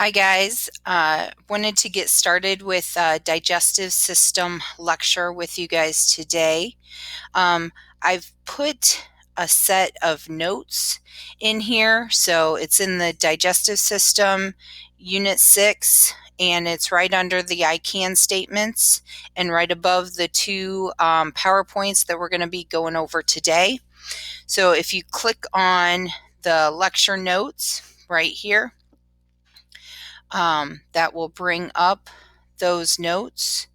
Hi guys, wanted to get started with Digestive System Lecture with you guys today. I've put a set of notes in here, so it's in the Digestive System Unit 6, and it's right under the I can statements and right above the two PowerPoints that we're going to be going over today. So if you click on the lecture notes right here, that will bring up those notes,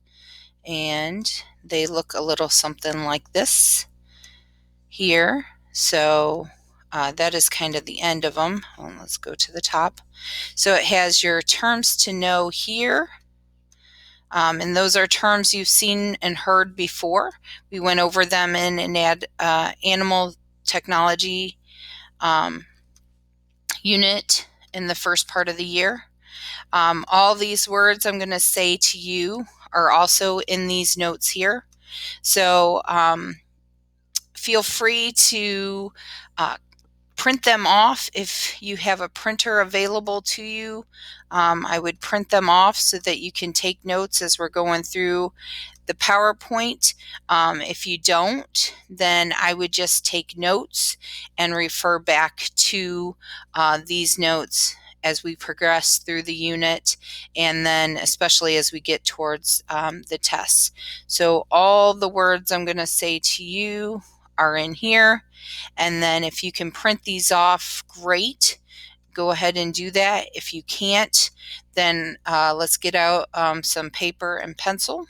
and they look a little something like this here. So that is kind of the end of them. Let's go to the top. So it has your terms to know here. And those are terms you've seen and heard before. We went over them in an animal technology unit in the first part of the year. All these words I'm going to say to you are also in these notes here. So feel free to print them off if you have a printer available to you. I would print them off so that you can take notes as we're going through the PowerPoint. If you don't, then I would just take notes and refer back to these notes as we progress through the unit, and then especially as we get towards the tests. So all the words I'm going to say to you are in here, and then if you can print these off, great. Go ahead and do that. If you can't, then let's get out some paper and pencil,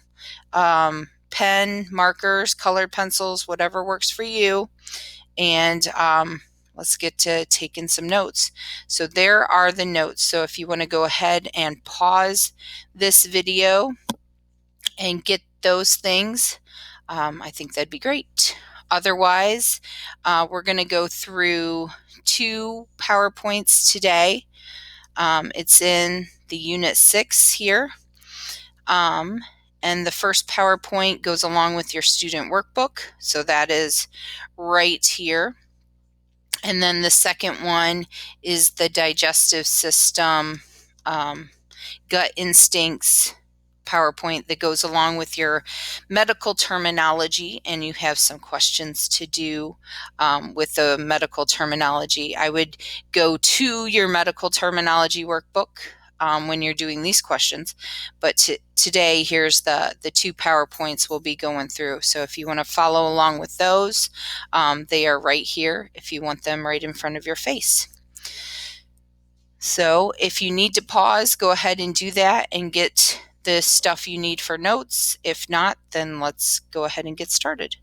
pen, markers, colored pencils, whatever works for you, and let's get to taking some notes. So there are the notes. So if you want to go ahead and pause this video and get those things, I think that'd be great. Otherwise, we're going to go through two PowerPoints today. It's in the Unit 6 here. And the first PowerPoint goes along with your student workbook. So that is right here. And then the second one is the digestive system gut instincts PowerPoint that goes along with your medical terminology, and you have some questions to do with the medical terminology. I would go to your medical terminology workbook when you're doing these questions, but today here's the two PowerPoints we'll be going through. So if you want to follow along with those, they are right here if you want them right in front of your face. So if you need to pause, go ahead and do that and get the stuff you need for notes. If not, then let's go ahead and get started.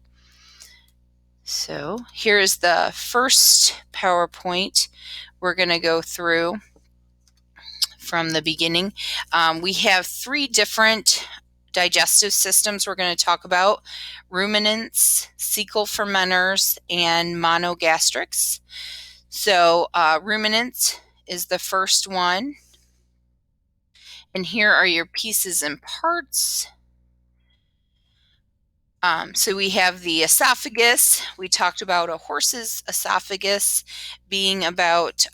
So here's the first PowerPoint we're going to go through from the beginning. We have three different digestive systems we're going to talk about: ruminants, cecal fermenters, and monogastrics. So ruminants is the first one. And here are your pieces and parts. So we have the esophagus. We talked about a horse's esophagus being about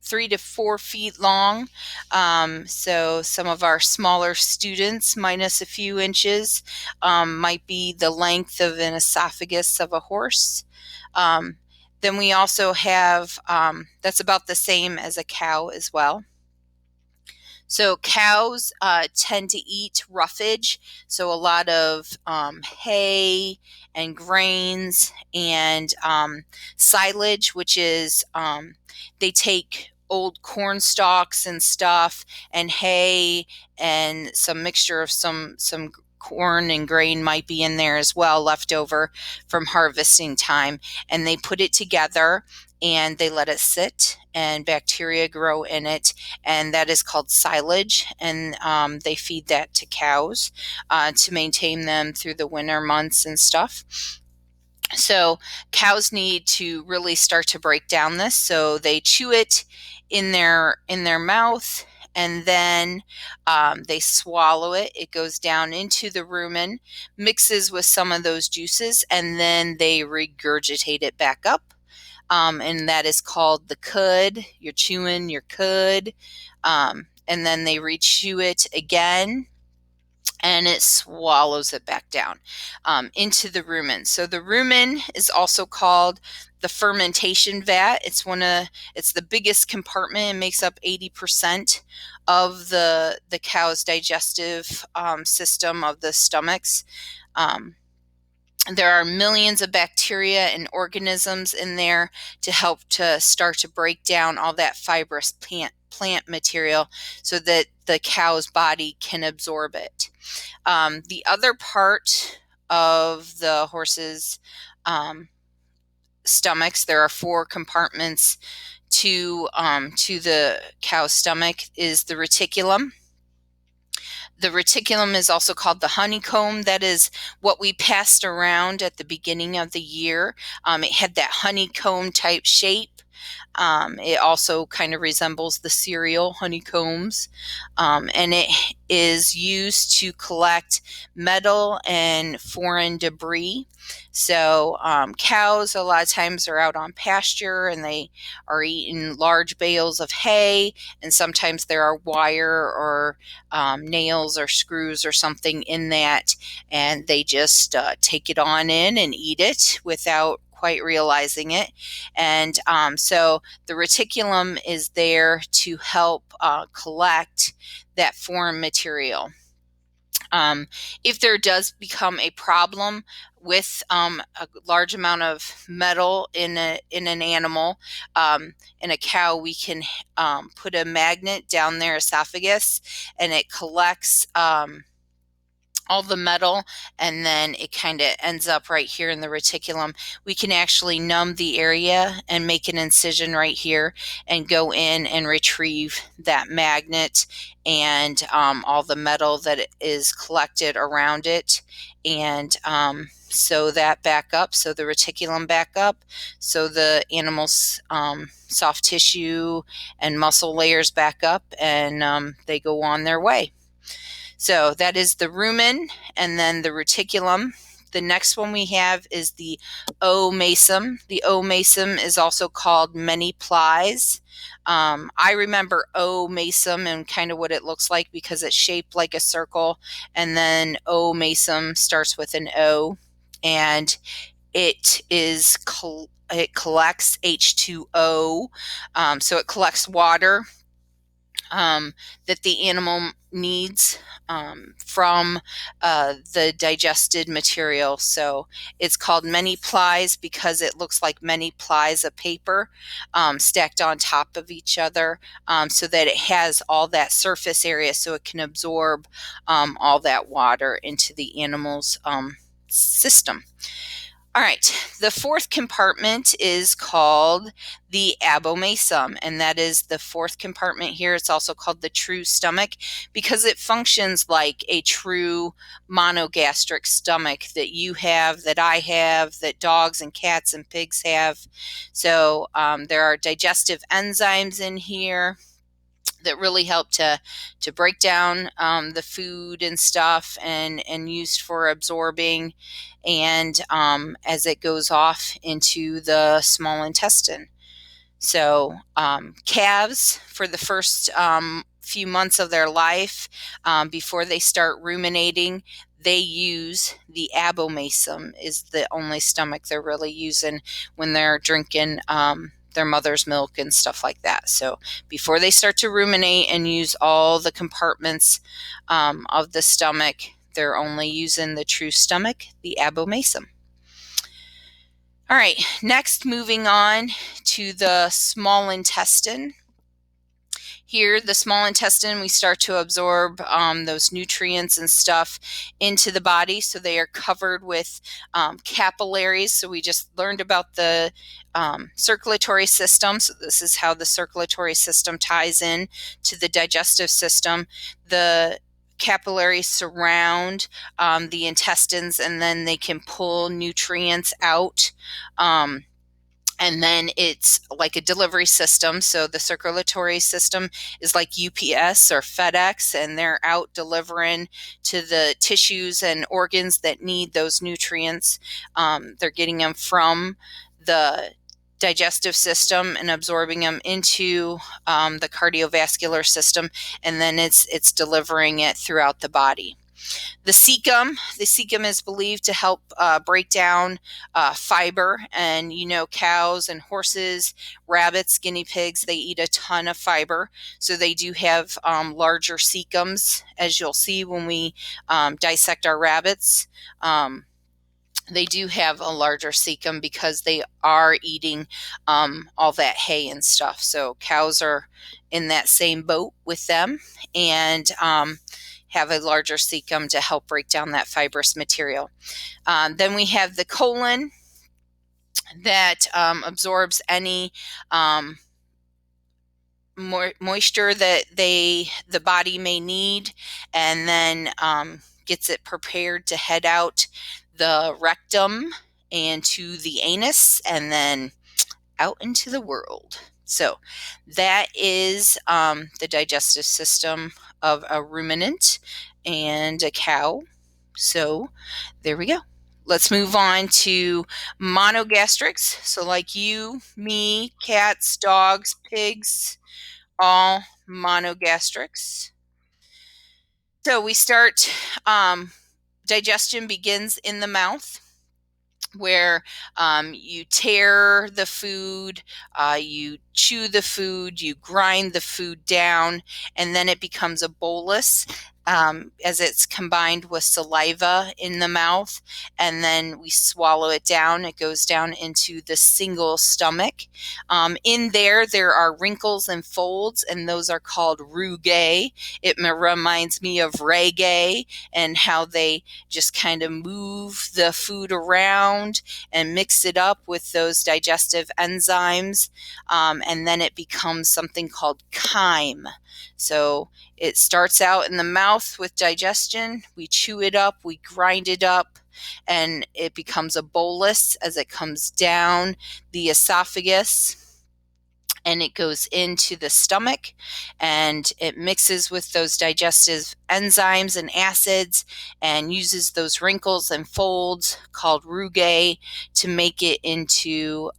3 to 4 feet long. So some of our smaller students, minus a few inches, might be the length of an esophagus of a horse. Then we also have, that's about the same as a cow as well. So cows tend to eat roughage, so a lot of hay and grains and silage, which is they take old corn stalks and stuff and hay and some mixture of some corn and grain might be in there as well, left over from harvesting time, and they put it together and they let it sit and bacteria grow in it, and that is called silage, and they feed that to cows to maintain them through the winter months and stuff. So cows need to really start to break down this, so they chew it in their mouth, and then they swallow it. It goes down into the rumen, mixes with some of those juices, and then they regurgitate it back up. and that is called the cud. You're chewing your cud, and then they rechew it again, and it swallows it back down into the rumen. So the rumen is also called the fermentation vat. It's the biggest compartment. It makes up 80% of the cow's digestive system of the stomachs. There are millions of bacteria and organisms in there to help to start to break down all that fibrous plant material so that the cow's body can absorb it. The other part of the horse's stomachs, there are 4 compartments to the cow's stomach, is the reticulum. The reticulum is also called the honeycomb. That is what we passed around at the beginning of the year. It had that honeycomb type shape. It also kind of resembles the cereal honeycombs, and it is used to collect metal and foreign debris. So cows a lot of times are out on pasture and they are eating large bales of hay, and sometimes there are wire or nails or screws or something in that, and they just take it on in and eat it without quite realizing it. And so the reticulum is there to help collect that foreign material. If there does become a problem with a large amount of metal in an animal, in a cow, we can put a magnet down their esophagus, and it collects all the metal, and then it kind of ends up right here in the reticulum. We can actually numb the area and make an incision right here and go in and retrieve that magnet and all the metal that is collected around it, and sew that back up, so the reticulum back up, so the animal's soft tissue and muscle layers back up, and they go on their way. So that is the rumen and then the reticulum. The next one we have is the omasum. The omasum is also called many plies. I remember omasum and kind of what it looks like because it's shaped like a circle, and then omasum starts with an O, and it collects H2O, so it collects water that the animal needs from the digested material. So it's called many plies because it looks like many plies of paper stacked on top of each other, so that it has all that surface area so it can absorb all that water into the animal's system. All right, the 4th compartment is called the abomasum, and that is the 4th compartment here. It's also called the true stomach because it functions like a true monogastric stomach that you have, that I have, that dogs and cats and pigs have. So there are digestive enzymes in here that really help to break down the food and stuff and used for absorbing, and as it goes off into the small intestine. So calves, for the first few months of their life, before they start ruminating, they use the abomasum, is the only stomach they're really using when they're drinking their mother's milk and stuff like that. So before they start to ruminate and use all the compartments of the stomach, they're only using the true stomach, the abomasum. All right, next, moving on to the small intestine. Here, the small intestine, we start to absorb those nutrients and stuff into the body. So they are covered with capillaries. So we just learned about the circulatory system. So this is how the circulatory system ties in to the digestive system. The capillaries surround the intestines, and then they can pull nutrients out. And then it's like a delivery system. So the circulatory system is like UPS or FedEx, and they're out delivering to the tissues and organs that need those nutrients. They're getting them from the digestive system and absorbing them into the cardiovascular system, and then it's delivering it throughout the body. The cecum is believed to help break down fiber, and cows and horses, rabbits, guinea pigs, they eat a ton of fiber, so they do have larger cecums, as you'll see when we dissect our rabbits. They do have a larger cecum because they are eating all that hay and stuff. So cows are in that same boat with them, and have a larger cecum to help break down that fibrous material. Then we have the colon that absorbs any moisture that the body may need, and then gets it prepared to head out the rectum and to the anus, and then out into the world. So that is the digestive system of a ruminant and a cow. So there we go. Let's move on to monogastrics. So like you, me, cats, dogs, pigs, all monogastrics. So we start, digestion begins in the mouth, where you tear the food, you chew the food, you grind the food down, and then it becomes a bolus as it's combined with saliva in the mouth, and then we swallow it down. It goes down into the single stomach. In there are wrinkles and folds, and those are called rugae. It reminds me of reggae and how they just kind of move the food around and mix it up with those digestive enzymes, and then it becomes something called chyme. So it starts out in the mouth with digestion, we chew it up, we grind it up, and it becomes a bolus as it comes down the esophagus, and it goes into the stomach, and it mixes with those digestive enzymes and acids and uses those wrinkles and folds called rugae to make it into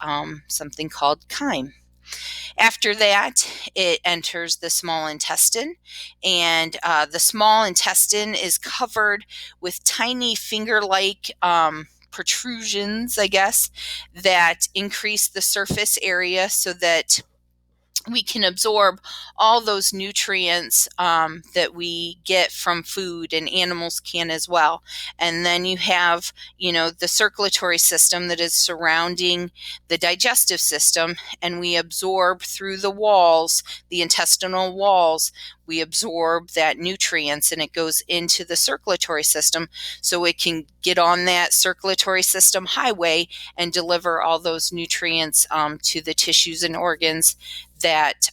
something called chyme. After that, it enters the small intestine, and the small intestine is covered with tiny finger-like protrusions, I guess, that increase the surface area so that we can absorb all those nutrients that we get from food, and animals can as well. And then you have, the circulatory system that is surrounding the digestive system, and we absorb through the walls, the intestinal walls, we absorb that nutrients, and it goes into the circulatory system so it can get on that circulatory system highway and deliver all those nutrients to the tissues and organs that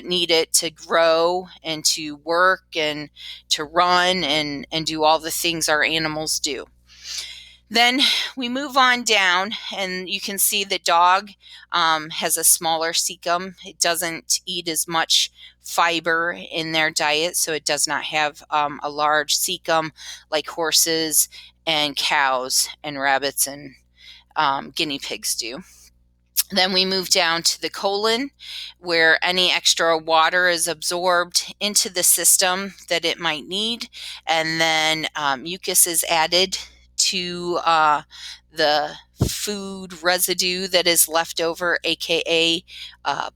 need it to grow and to work and to run and do all the things our animals do. Then we move on down, and you can see the dog has a smaller cecum. It doesn't eat as much fiber in their diet, so it does not have a large cecum like horses and cows and rabbits and guinea pigs do. Then we move down to the colon, where any extra water is absorbed into the system that it might need, and then mucus is added to the food residue that is left over, aka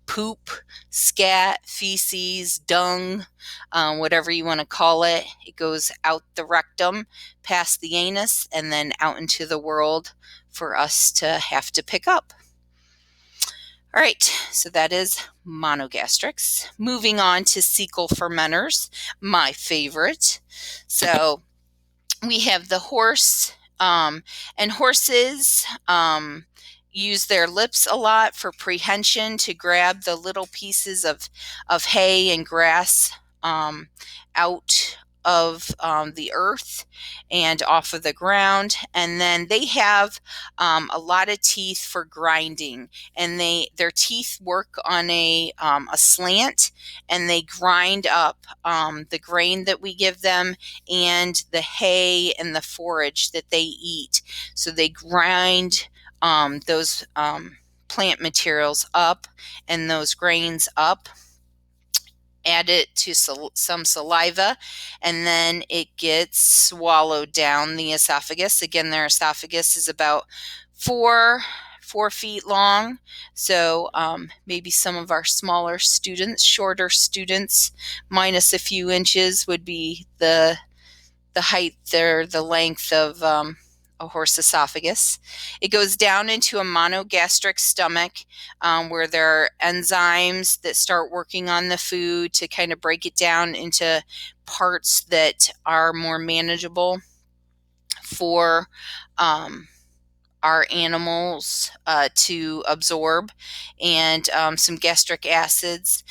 poop, scat, feces, dung, whatever you want to call it. It goes out the rectum, past the anus, and then out into the world for us to have to pick up. All right, so that is monogastrics. Moving on to cecal fermenters, my favorite. So we have the horse, and horses use their lips a lot for prehension to grab the little pieces of hay and grass out of the earth and off of the ground. And then they have a lot of teeth for grinding, and their teeth work on a slant, and they grind up the grain that we give them and the hay and the forage that they eat. So they grind those plant materials up and those grains up, add it to some saliva, and then it gets swallowed down the esophagus. Again, their esophagus is about 4 feet long. So maybe some of our smaller students, shorter students, minus a few inches would be the height or the length of a horse esophagus. It goes down into a monogastric stomach where there are enzymes that start working on the food to kind of break it down into parts that are more manageable for our animals to absorb, and some gastric acids.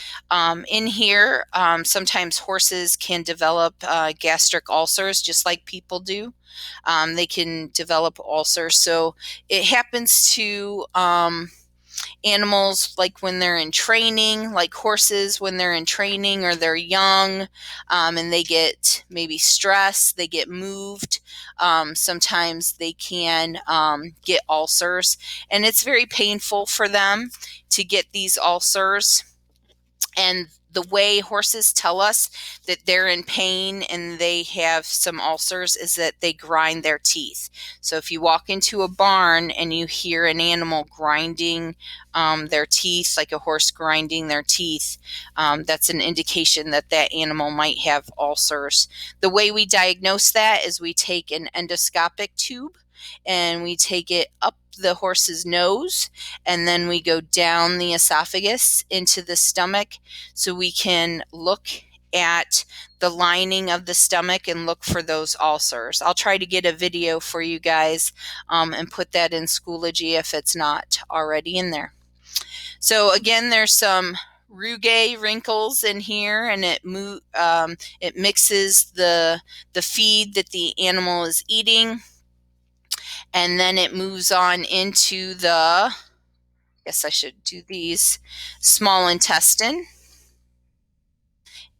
In here, sometimes horses can develop gastric ulcers just like people do. They can develop ulcers. So it happens to animals like when they're in training, like horses when they're in training or they're young, and they get maybe stressed, they get moved. Sometimes they can get ulcers, and it's very painful for them to get these ulcers. And the way horses tell us that they're in pain and they have some ulcers is that they grind their teeth. So if you walk into a barn and you hear an animal grinding their teeth, like a horse grinding their teeth, that's an indication that that animal might have ulcers. The way we diagnose that is we take an endoscopic tube and we take it up the horse's nose, and then we go down the esophagus into the stomach so we can look at the lining of the stomach and look for those ulcers. I'll try to get a video for you guys and put that in Schoology if it's not already in there. So again, there's some rugae wrinkles in here, and it mixes the feed that the animal is eating. And then it moves on into the, I guess I should do these, small intestine.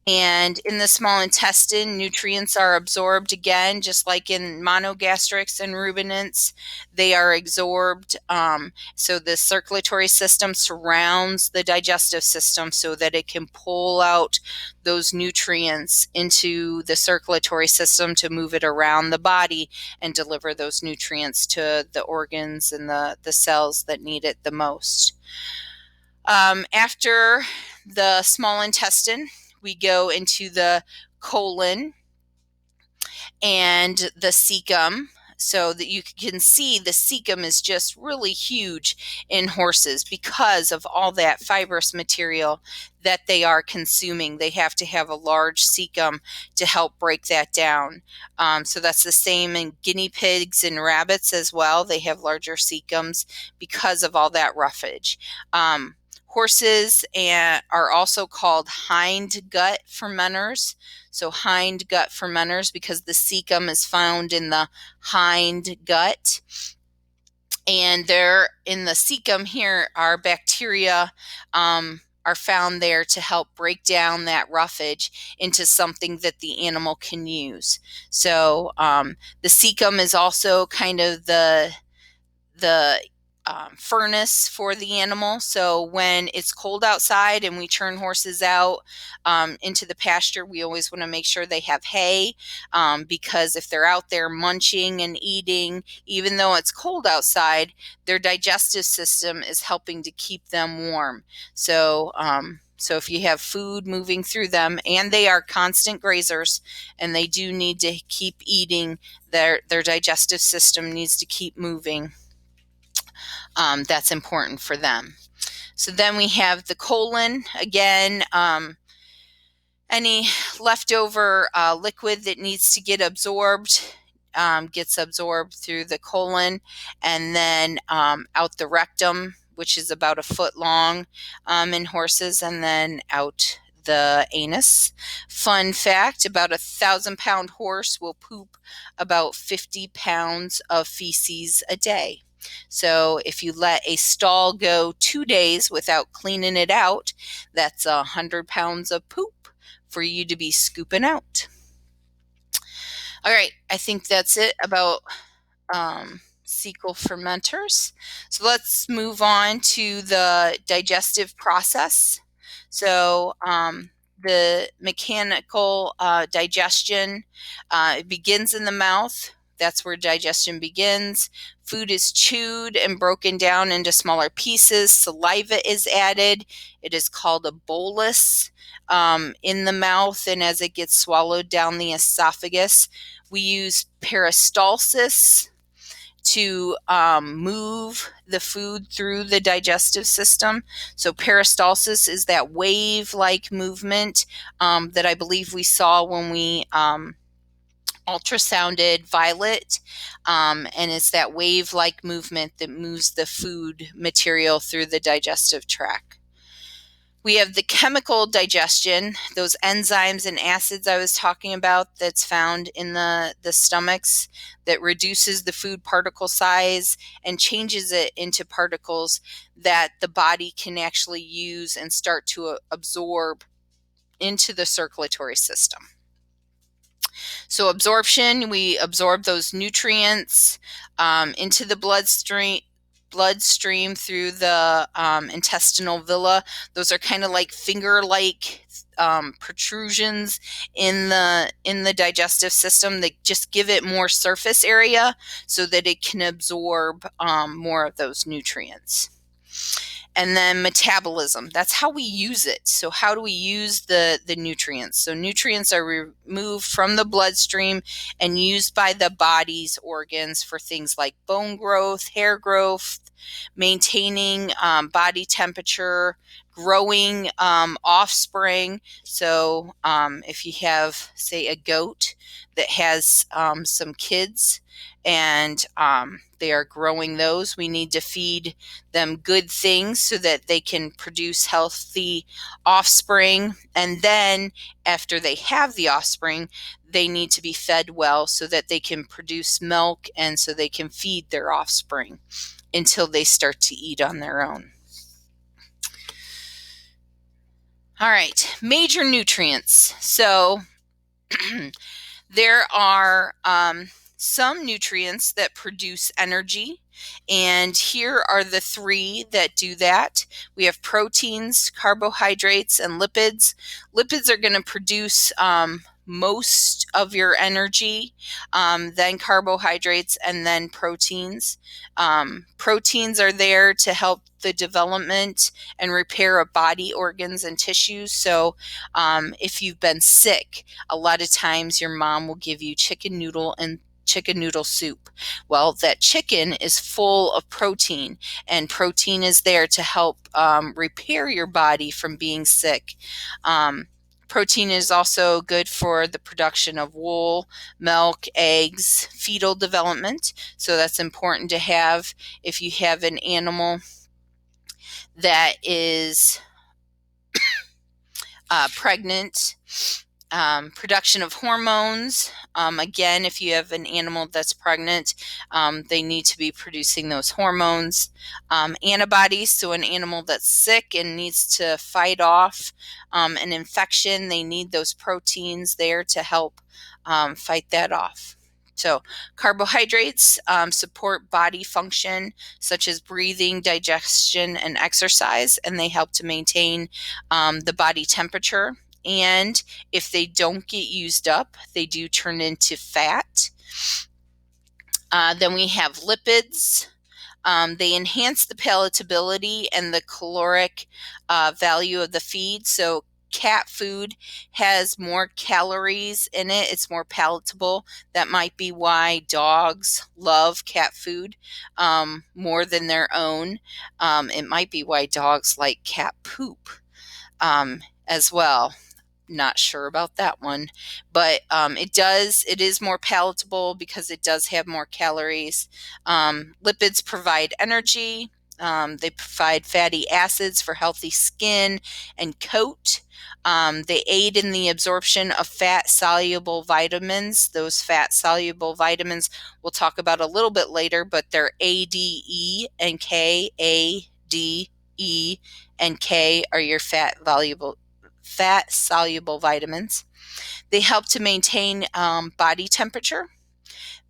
And in the small intestine, nutrients are absorbed again, just like in monogastrics and ruminants. They are absorbed. So the circulatory system surrounds the digestive system so that it can pull out those nutrients into the circulatory system to move it around the body and deliver those nutrients to the organs and the cells that need it the most. After the small intestine, we go into the colon and the cecum, so that you can see the cecum is just really huge in horses because of all that fibrous material that they are consuming. They have to have a large cecum to help break that down. So that's the same in guinea pigs and rabbits as well. They have larger cecums because of all that roughage. Horses are also called hind gut fermenters. So hind gut fermenters because the cecum is found in the hind gut. And there in the cecum here are bacteria are found there to help break down that roughage into something that the animal can use. So the cecum is also kind of the furnace for the animal. So when it's cold outside and we turn horses out into the pasture, we always want to make sure they have hay, because if they're out there munching and eating, even though it's cold outside, their digestive system is helping to keep them warm. So if you have food moving through them, and they are constant grazers and they do need to keep eating, their digestive system needs to keep moving. That's important for them. So then we have the colon. Again, any leftover liquid that needs to get absorbed gets absorbed through the colon, and then out the rectum, which is about 1 foot long in horses, and then out the anus. Fun fact, about 1,000-pound horse will poop about 50 pounds of feces a day. So if you let a stall go 2 days without cleaning it out, that's 100 pounds of poop for you to be scooping out. All right, I think that's it about cecal fermenters. So let's move on to the digestive process. So the mechanical digestion, it begins in the mouth. That's where digestion begins. Food is chewed and broken down into smaller pieces. Saliva is added. It is called a bolus in the mouth, and as it gets swallowed down the esophagus, we use peristalsis to move the food through the digestive system. So peristalsis is that wave-like movement that I believe we saw when we ultrasounded Violet, and it's that wave-like movement that moves the food material through the digestive tract. We have the chemical digestion, those enzymes and acids I was talking about that's found in the stomachs that reduces the food particle size and changes it into particles that the body can actually use and start to absorb into the circulatory system. So absorption, we absorb those nutrients into the bloodstream through the intestinal villi. Those are kind of like finger-like protrusions in the digestive system that just give it more surface area so that it can absorb more of those nutrients. And then metabolism, that's how we use it. So how do we use the nutrients? So nutrients are removed from the bloodstream and used by the body's organs for things like bone growth, hair growth, maintaining body temperature, growing offspring. So if you have, say, a goat that has some kids and they are growing those, we need to feed them good things so that they can produce healthy offspring. And then after they have the offspring, they need to be fed well so that they can produce milk and so they can feed their offspring until they start to eat on their own. All right, major nutrients. So there are some nutrients that produce energy, and here are the three that do that. We have proteins, carbohydrates, and lipids. Lipids are going to produce most of your energy, then carbohydrates, and then proteins. Proteins are there to help the development and repair of body organs and tissues. So if you've been sick, a lot of times your mom will give you chicken noodle soup. Well, that chicken is full of protein, and protein is there to help repair your body from being sick. Protein is also good for the production of wool, milk, eggs, fetal development. So that's important to have if you have an animal that is pregnant. Production of hormones. Again, if you have an animal that's pregnant, they need to be producing those hormones. Antibodies, so an animal that's sick and needs to fight off an infection, they need those proteins there to help fight that off. So carbohydrates support body function such as breathing, digestion, and exercise, and they help to maintain the body temperature. And if they don't get used up, they do turn into fat. Then we have lipids. They enhance the palatability and the caloric value of the feed. So cat food has more calories in it. It's more palatable. That might be why dogs love cat food more than their own. It might be why dogs like cat poop as well. Not sure about that one, but it is more palatable because it does have more calories. Lipids provide energy. They provide fatty acids for healthy skin and coat. They aid in the absorption of fat-soluble vitamins. Those fat-soluble vitamins we'll talk about a little bit later, but they're A, D, E, and K. A, D, E, and K are your fat-soluble vitamins. They help to maintain body temperature.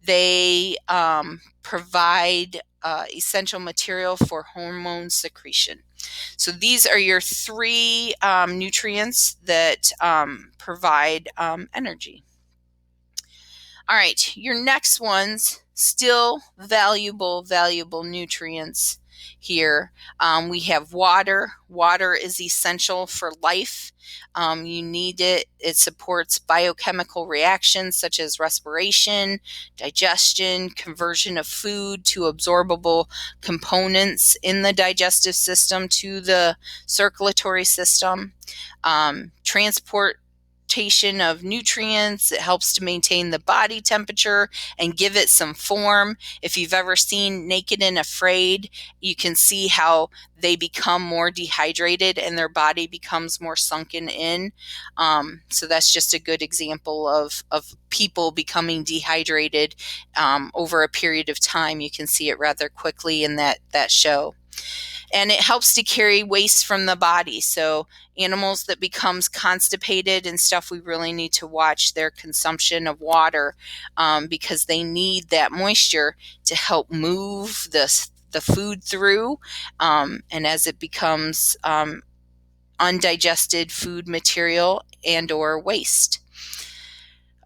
They provide essential material for hormone secretion. So these are your three nutrients that provide energy. All right, your next ones, still valuable nutrients here. We have water. Water is essential for life. You need it. It supports biochemical reactions such as respiration, digestion, conversion of food to absorbable components in the digestive system to the circulatory system. Transportation of nutrients. It helps to maintain the body temperature and give it some form. If you've ever seen Naked and Afraid, you can see how they become more dehydrated and their body becomes more sunken in. So that's just a good example of people becoming dehydrated over a period of time. You can see it rather quickly in that show. And it helps to carry waste from the body. So animals that becomes constipated and stuff, we really need to watch their consumption of water because they need that moisture to help move the food through. And as it becomes undigested food material and or waste.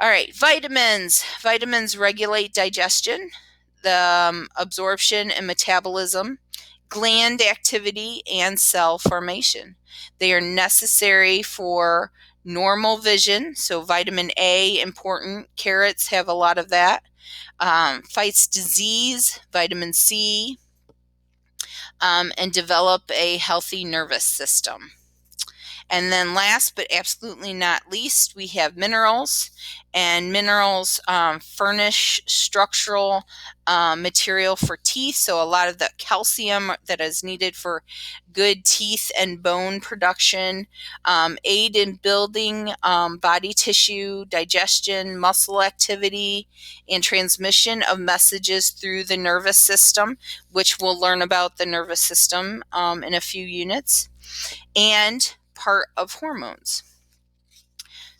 All right, vitamins. Vitamins regulate digestion, the absorption and metabolism, gland activity, and cell formation. They are necessary for normal vision. So vitamin A, important. Carrots have a lot of that. Fights disease, vitamin C, and develop a healthy nervous system. And then last but absolutely not least, we have minerals. And minerals furnish structural material for teeth. So a lot of the calcium that is needed for good teeth and bone production, aid in building body tissue, digestion, muscle activity, and transmission of messages through the nervous system, which we'll learn about the nervous system in a few units, and part of hormones.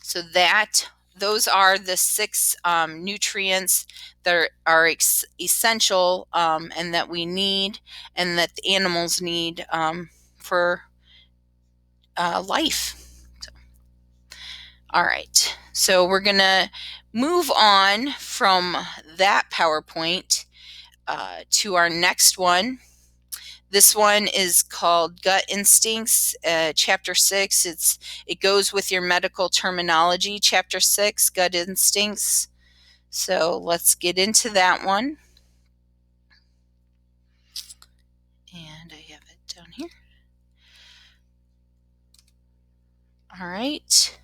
So those are the 6 nutrients that are essential and that we need and that the animals need for life. So, all right, so we're going to move on from that PowerPoint to our next one. This one is called Gut Instincts, Chapter 6. It goes with your medical terminology, Chapter 6, Gut Instincts. So let's get into that one. And I have it down here. All right.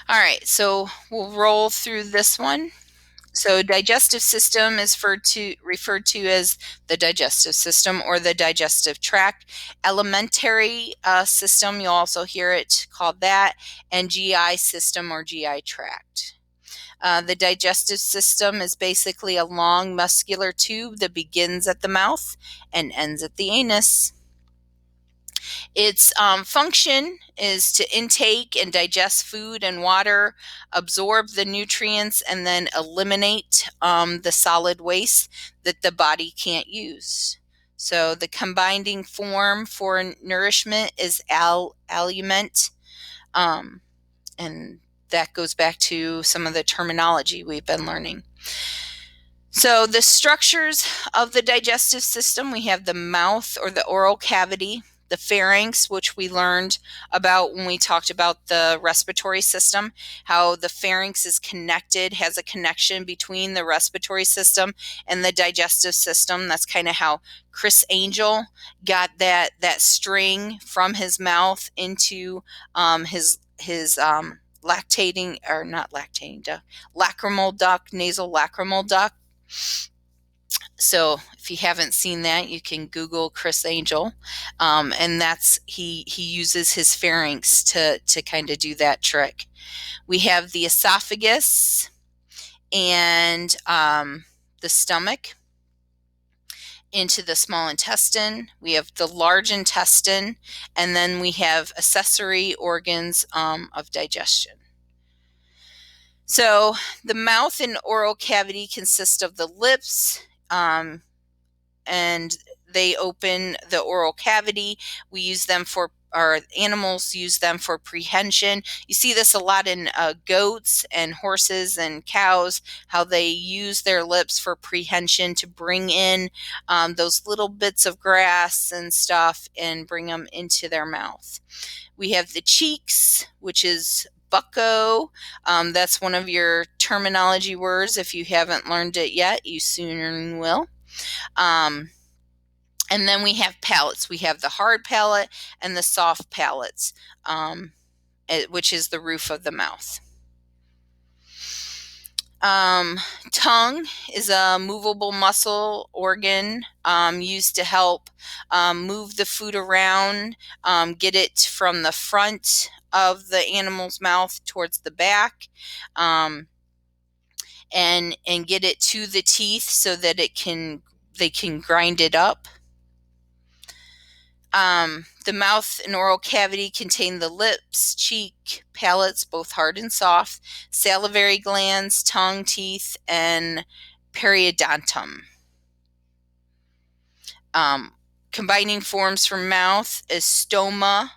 All right, so we'll roll through this one. So digestive system is referred to as the digestive system or the digestive tract. Alimentary system, you'll also hear it called that, and GI system or GI tract. The digestive system is basically a long muscular tube that begins at the mouth and ends at the anus. Its function is to intake and digest food and water, absorb the nutrients, and then eliminate the solid waste that the body can't use. So the combining form for nourishment is alument, and that goes back to some of the terminology we've been learning. So the structures of the digestive system, we have the mouth or the oral cavity, the pharynx, which we learned about when we talked about the respiratory system, how the pharynx is connected, has a connection between the respiratory system and the digestive system. That's kind of how Chris Angel got that string from his mouth into his lactating, or not lactating duct, lacrimal duct, nasal lacrimal duct. So if you haven't seen that, you can Google Chris Angel, and he uses his pharynx to kind of do that trick. We have the esophagus and the stomach into the small intestine. We have the large intestine, and then we have accessory organs of digestion. So the mouth and oral cavity consist of the lips, and they open the oral cavity. We use them for, our animals use them for prehension. You see this a lot in goats and horses and cows, how they use their lips for prehension to bring in those little bits of grass and stuff and bring them into their mouth. We have the cheeks, which is bucco. That's one of your terminology words. If you haven't learned it yet, you soon will. And then we have palates. We have the hard palate and the soft palates, which is the roof of the mouth. Tongue is a movable muscle organ used to help move the food around, get it from the front of the animal's mouth towards the back, and get it to the teeth so that they can grind it up. The mouth and oral cavity contain the lips, cheek, palates, both hard and soft, salivary glands, tongue, teeth, and periodontum. Combining forms for mouth is stoma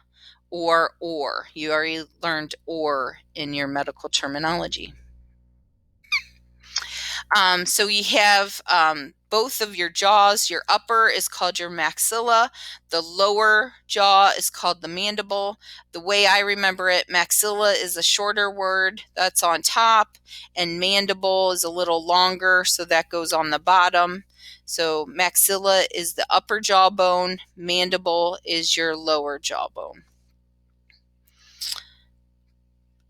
or oar. You already learned oar in your medical terminology. So you have both of your jaws. Your upper is called your maxilla. The lower jaw is called the mandible. The way I remember it, maxilla is a shorter word that's on top, and mandible is a little longer, so that goes on the bottom. So maxilla is the upper jawbone, mandible is your lower jawbone.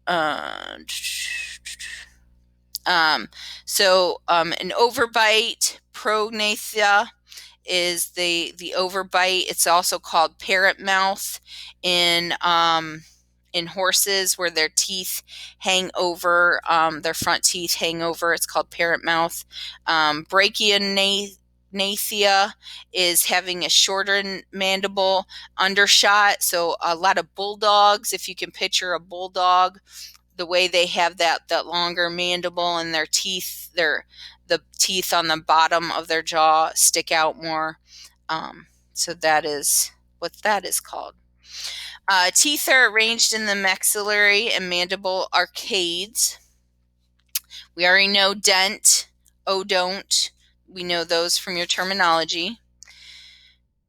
An overbite, prognathia, is the overbite. It's also called parrot mouth in horses, where their teeth hang over, their front teeth hang over. It's called parrot mouth. Brachionathia is having a shorter mandible undershot. So a lot of bulldogs, if you can picture a bulldog, the way they have that longer mandible, and their teeth, the teeth on the bottom of their jaw stick out more. So that is what that is called. Teeth are arranged in the maxillary and mandible arcades. We already know dent, odont. We know those from your terminology.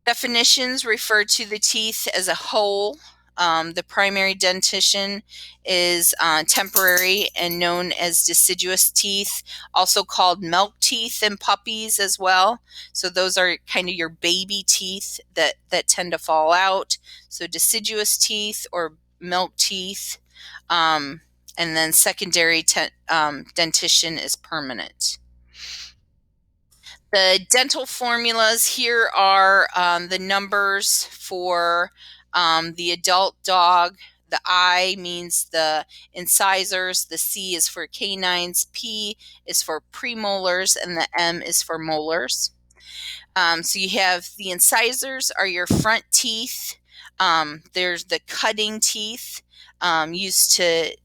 Definitions refer to the teeth as a whole. The primary dentition is temporary and known as deciduous teeth, also called milk teeth in puppies as well. So those are kind of your baby teeth that tend to fall out. So deciduous teeth or milk teeth. And then secondary dentition is permanent. The dental formulas here are the numbers for the adult dog. The I means the incisors, the C is for canines, P is for premolars, and the M is for molars. So you have the incisors are your front teeth. There's the cutting teeth, used to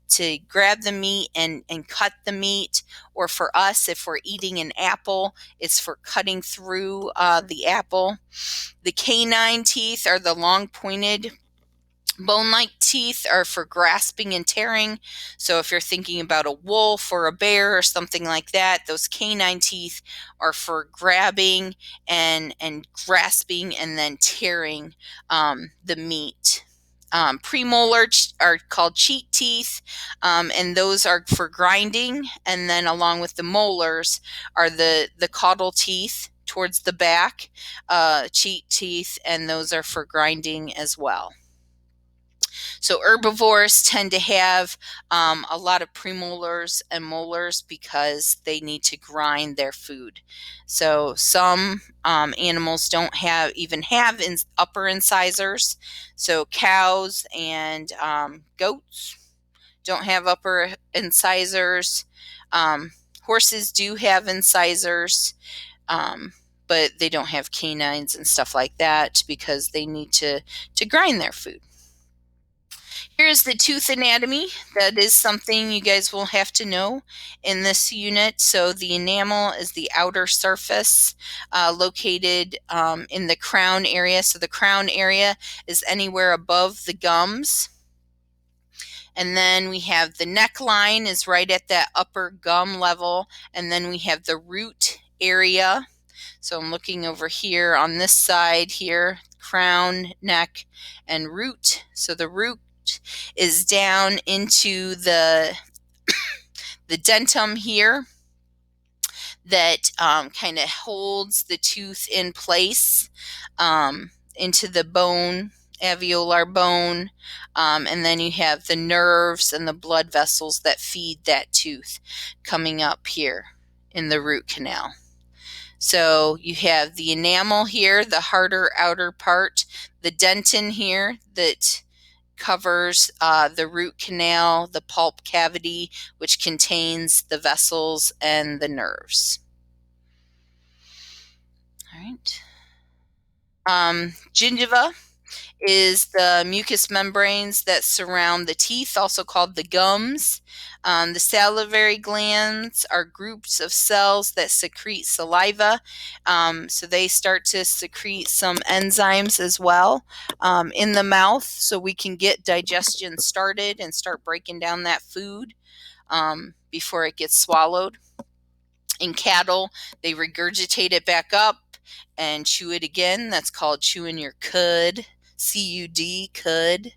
grab the meat and cut the meat, or for us, if we're eating an apple, it's for cutting through the apple. The canine teeth are the long pointed bone-like teeth, are for grasping and tearing. So if you're thinking about a wolf or a bear or something like that, those canine teeth are for grabbing and grasping and then tearing the meat. Premolar are called cheek teeth, and those are for grinding. And then along with the molars are the caudal teeth towards the back, cheek teeth, and those are for grinding as well. So herbivores tend to have a lot of premolars and molars because they need to grind their food. So some animals don't even have upper incisors. So cows and goats don't have upper incisors. Horses do have incisors, but they don't have canines and stuff like that because they need to grind their food. Here's the tooth anatomy. That is something you guys will have to know in this unit. So the enamel is the outer surface located in the crown area. So the crown area is anywhere above the gums. And then we have the neckline is right at that upper gum level. And then we have the root area. So I'm looking over here on this side here, crown, neck, and root. So the root is down into the dentum here that kind of holds the tooth in place into the bone, alveolar bone, and then you have the nerves and the blood vessels that feed that tooth coming up here in the root canal. So you have the enamel here, the harder outer part, the dentin here that covers the root canal, the pulp cavity, which contains the vessels and the nerves. All right. Gingiva is the mucous membranes that surround the teeth, also called the gums. The salivary glands are groups of cells that secrete saliva. So they start to secrete some enzymes as well in the mouth, so we can get digestion started and start breaking down that food before it gets swallowed. In cattle, they regurgitate it back up and chew it again. That's called chewing your cud. C-U-D, cud.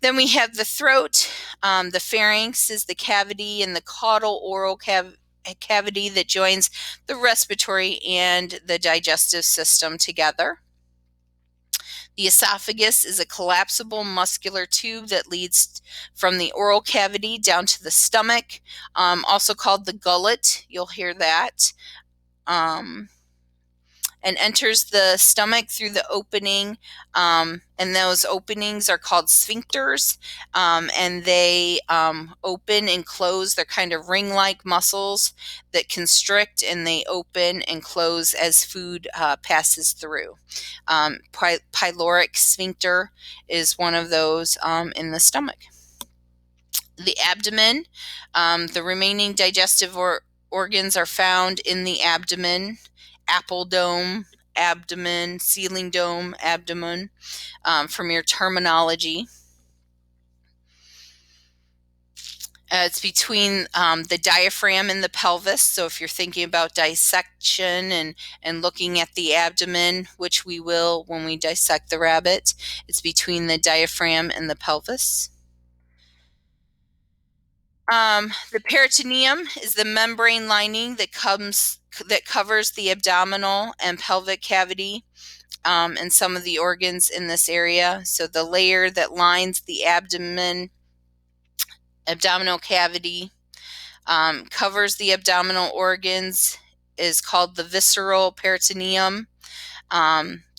Then we have the throat. The pharynx is the cavity in the caudal oral cavity that joins the respiratory and the digestive system together. The esophagus is a collapsible muscular tube that leads from the oral cavity down to the stomach, also called the gullet. You'll hear that. And enters the stomach through the opening, and those openings are called sphincters, and they open and close. They're kind of ring-like muscles that constrict, and they open and close as food passes through. Pyloric sphincter is one of those in the stomach. The abdomen, the remaining digestive organs are found in the abdomen. Apple dome, abdomen, ceiling dome, abdomen, from your terminology. It's between the diaphragm and the pelvis. So if you're thinking about dissection and looking at the abdomen, which we will when we dissect the rabbit, it's between the diaphragm and the pelvis. The peritoneum is the membrane lining that covers the abdominal and pelvic cavity and some of the organs in this area. So the layer that lines the abdominal cavity covers the abdominal organs is called the visceral peritoneum.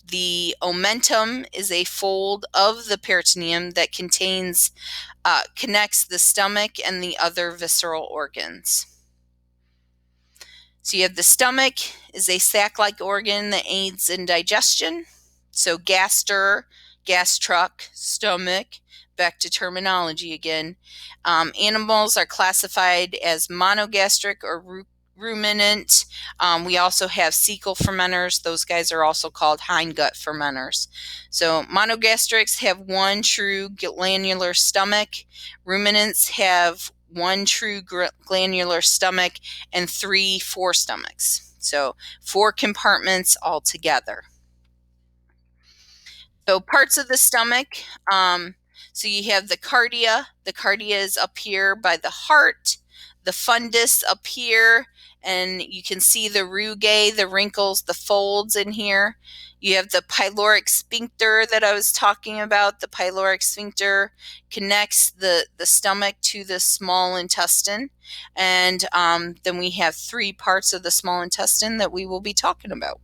The omentum is a fold of the peritoneum that connects the stomach and the other visceral organs. So you have the stomach is a sac-like organ that aids in digestion. So gaster, gastruck, stomach, back to terminology again. Animals are classified as monogastric or ruminant. We also have cecal fermenters. Those guys are also called hindgut fermenters. So monogastrics have one true glandular stomach. Ruminants have one true glandular stomach and 3 forestomachs. So 4 compartments altogether. So parts of the stomach. So you have the cardia. The cardia is up here by the heart. The fundus up here, and you can see the rugae, the wrinkles, the folds in here. You have the pyloric sphincter that I was talking about. The pyloric sphincter connects the stomach to the small intestine. And then we have 3 parts of the small intestine that we will be talking about.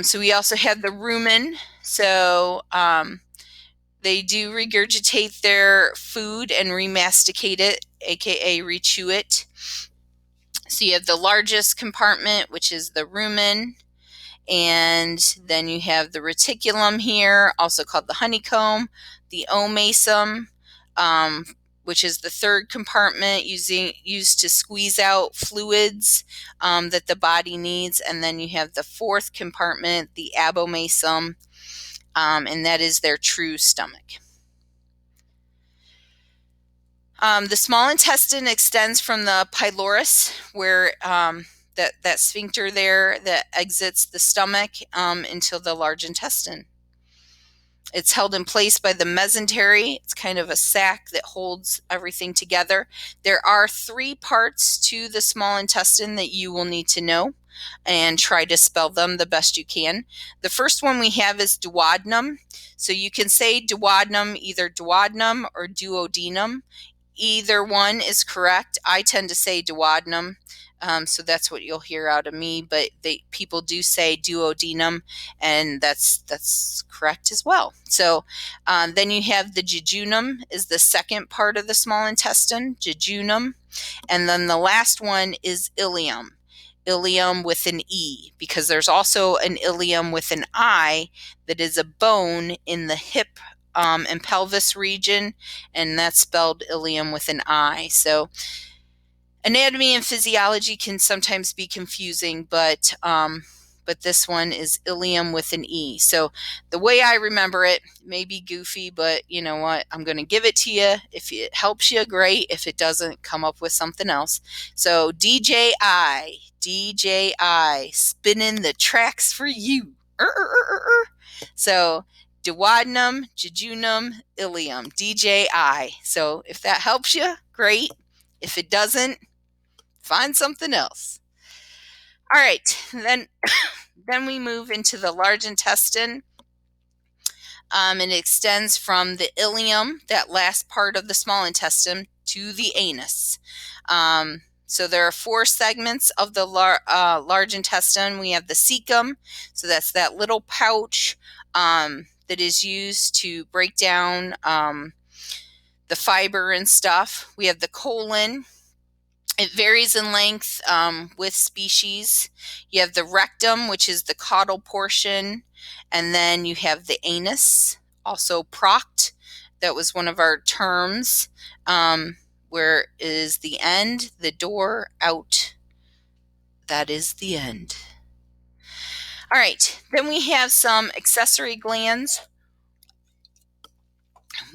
So we also have the rumen. So they do regurgitate their food and remasticate it, aka rechew it. So you have the largest compartment, which is the rumen, And then you have the reticulum here, also called the honeycomb, the omasum, which is the third compartment used to squeeze out fluids that the body needs. And then you have the fourth compartment, the abomasum, and that is their true stomach. The small intestine extends from the pylorus, where that sphincter there that exits the stomach, into the large intestine. It's held in place by the mesentery. It's kind of a sac that holds everything together. There are 3 parts to the small intestine that you will need to know and try to spell them the best you can. The first one we have is duodenum. So you can say duodenum, either duodenum or duodenum. Either one is correct. I tend to say duodenum, so that's what you'll hear out of me. But people do say duodenum, and that's correct as well. So then you have the jejunum, is the second part of the small intestine, jejunum, and then the last one is ileum. Ileum with an E, because there's also an ileum with an I that is a bone in the hip and pelvis region, and that's spelled ileum with an I. So anatomy and physiology can sometimes be confusing, but this one is ileum with an E. So the way I remember it may be goofy, but you know what? I'm going to give it to you. If it helps you, great. If it doesn't, come up with something else. So DJI, spinning the tracks for you. So duodenum, jejunum, ileum, DJI. So if that helps you, great. If it doesn't, find something else. All right, then we move into the large intestine. It extends from the ileum, that last part of the small intestine, to the anus. So there are 4 segments of the large intestine. We have the cecum, so that's that little pouch that is used to break down the fiber and stuff. We have the colon. It varies in length with species. You have the rectum, which is the caudal portion, and then you have the anus, also proct. That was one of our terms, where is the end, the door, out. That is the end. All right, then we have some accessory glands.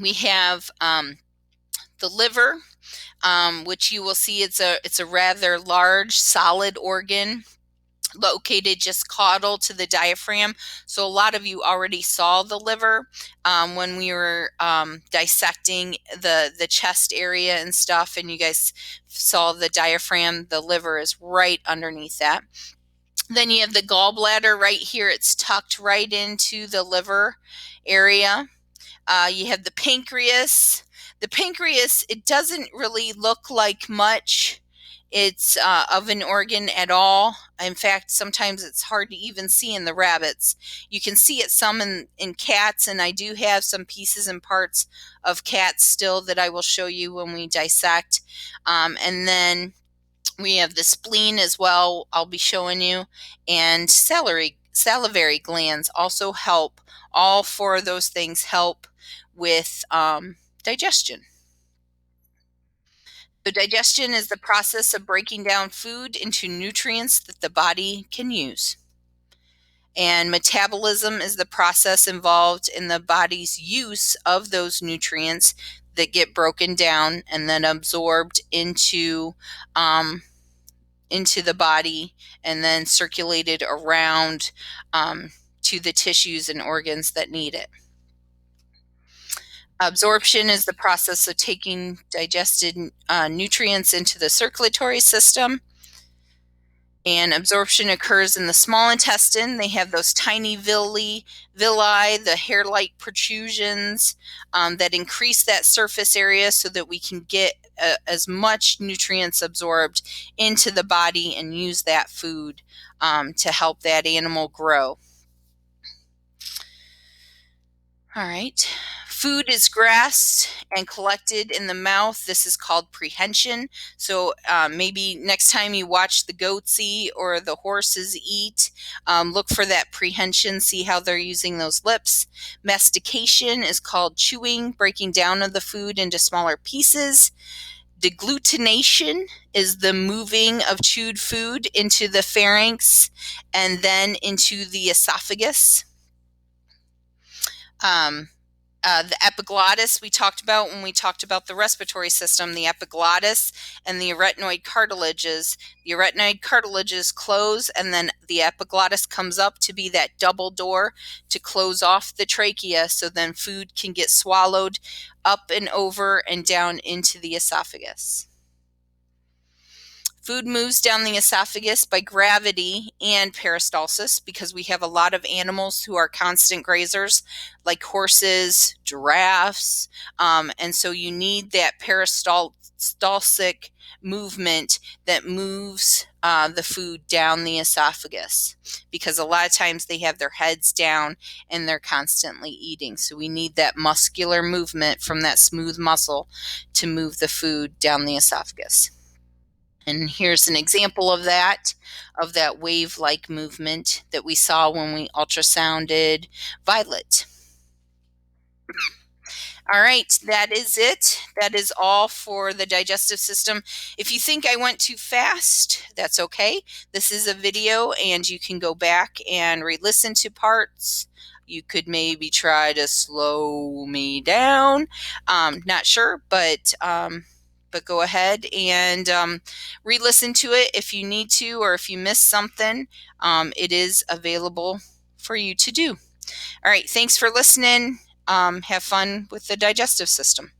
We have the liver, which you will see it's a rather large, solid organ located just caudal to the diaphragm. So a lot of you already saw the liver when we were dissecting the chest area and stuff, and you guys saw the diaphragm. The liver is right underneath that. Then you have the gallbladder right here. It's tucked right into the liver area. You have the pancreas. The pancreas, it doesn't really look like much. It's of an organ at all. In fact, sometimes it's hard to even see in the rabbits. You can see it some in cats, and I do have some pieces and parts of cats still that I will show you when we dissect. And then we have the spleen as well, I'll be showing you, and salivary glands also help. All 4 of those things help with digestion. So digestion is the process of breaking down food into nutrients that the body can use. And metabolism is the process involved in the body's use of those nutrients that get broken down and then absorbed into the body and then circulated around to the tissues and organs that need it. Absorption is the process of taking digested nutrients into the circulatory system. And absorption occurs in the small intestine. They have those tiny villi, the hair-like protrusions that increase that surface area so that we can get as much nutrients absorbed into the body and use that food to help that animal grow. All right. Food is grasped and collected in the mouth. This is called prehension. So maybe next time you watch the goats eat or the horses eat, look for that prehension, see how they're using those lips. Mastication is called chewing, breaking down of the food into smaller pieces. Deglutination is the moving of chewed food into the pharynx and then into the esophagus. The epiglottis we talked about when we talked about the respiratory system, the epiglottis and the arytenoid cartilages. The arytenoid cartilages close, and then the epiglottis comes up to be that double door to close off the trachea, so then food can get swallowed up and over and down into the esophagus. Food moves down the esophagus by gravity and peristalsis, because we have a lot of animals who are constant grazers, like horses, giraffes, and so you need that peristalsic movement that moves the food down the esophagus, because a lot of times they have their heads down and they're constantly eating. So we need that muscular movement from that smooth muscle to move the food down the esophagus. And here's an example of that wave-like movement that we saw when we ultrasounded Violet. All right, that is it. That is all for the digestive system. If you think I went too fast, that's okay. This is a video and you can go back and re-listen to parts. You could maybe try to slow me down. Not sure, but go ahead and re-listen to it if you need to, or if you missed something. It is available for you to do. All right, thanks for listening. Have fun with the digestive system.